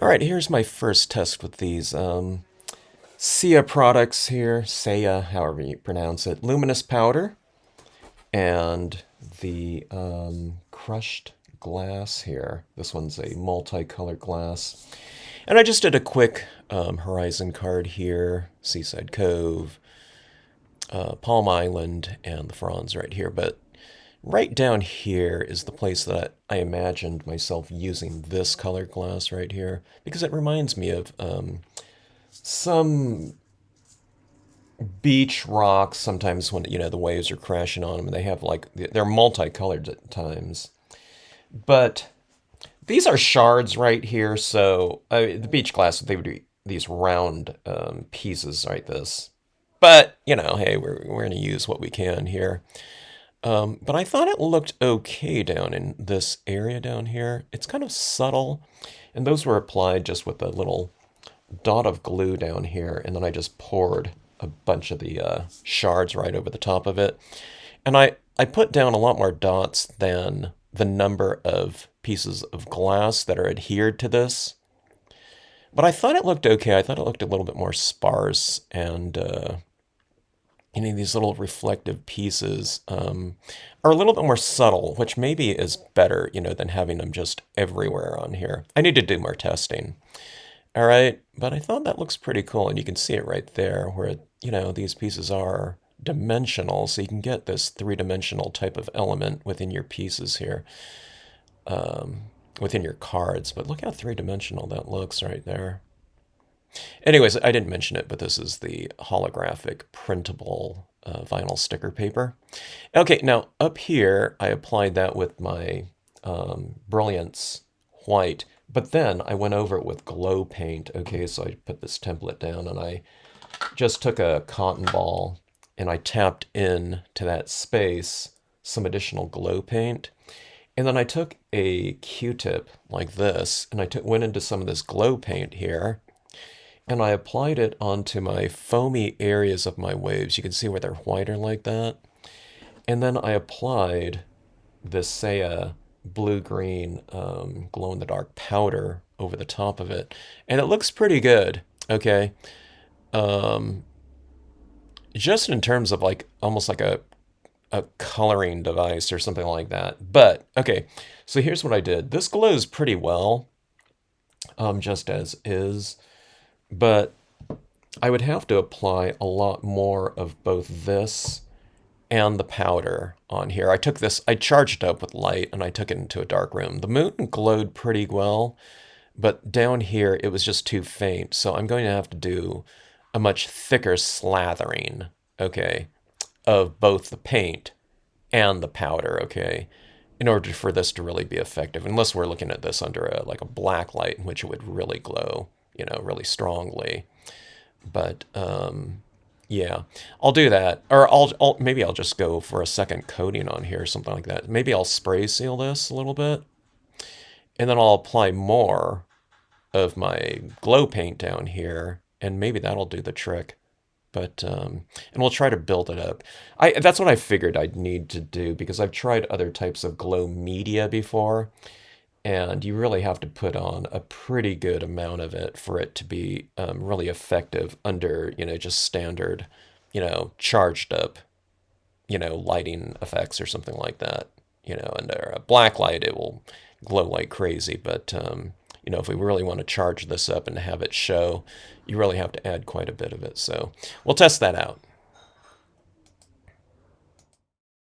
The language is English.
All right, here's my first test with these Ceya products here, Ceya, however you pronounce it, luminous powder, and the crushed glass here. This one's a multicolored glass. And I just did a quick Horizon card here, Seaside Cove, Palm Island, and the Franz right here. But right down here is the place that I imagined myself using this colored glass right here because it reminds me of some beach rocks. Sometimes when the waves are crashing on them, and they have like they're multicolored at times. But these are shards right here. So the beach glass, they would be these round pieces like this. But hey, we're gonna use what we can here. But I thought it looked okay down in this area down here. It's kind of subtle, and those were applied just with a little dot of glue down here, and then I just poured a bunch of the shards right over the top of it. And I put down a lot more dots than the number of pieces of glass that are adhered to this. But I thought it looked okay. I thought it looked a little bit more sparse, and these little reflective pieces are a little bit more subtle, which maybe is better, than having them just everywhere on here. I need to do more testing. All right, but I thought that looks pretty cool, and you can see it right there where, these pieces are dimensional, so you can get this three-dimensional type of element within your pieces here, within your cards. But look how three-dimensional that looks right there. Anyways, I didn't mention it, but this is the holographic printable vinyl sticker paper. Okay, now up here, I applied that with my Brilliance white, but then I went over it with glow paint. Okay, so I put this template down and I just took a cotton ball and I tapped in to that space some additional glow paint. And then I took a Q-tip like this and I went into some of this glow paint here and I applied it onto my foamy areas of my waves. You can see where they're whiter like that. And then I applied this Ceya blue-green glow-in-the-dark powder over the top of it. And it looks pretty good, okay? Um, just in terms of like almost like a coloring device or something like that. But, okay, so here's what I did. This glows pretty well, just as is. But I would have to apply a lot more of both this and the powder on here. I charged it up with light and I took it into a dark room. The moon glowed pretty well, but down here it was just too faint. So I'm going to have to do a much thicker slathering, okay, of both the paint and the powder, okay, in order for this to really be effective. Unless we're looking at this under like a black light in which it would really glow, really strongly. But yeah, I'll do that, or maybe I'll just go for a second coating on here or something like that. Maybe I'll spray seal this a little bit, and then I'll apply more of my glow paint down here, and maybe that'll do the trick. But and we'll try to build it up. That's what I figured I'd need to do because I've tried other types of glow media before, and you really have to put on a pretty good amount of it for it to be really effective under just standard charged up lighting effects or something like that. Under a black light it will glow like crazy, but if we really want to charge this up and have it show, you really have to add quite a bit of it. So we'll test that out.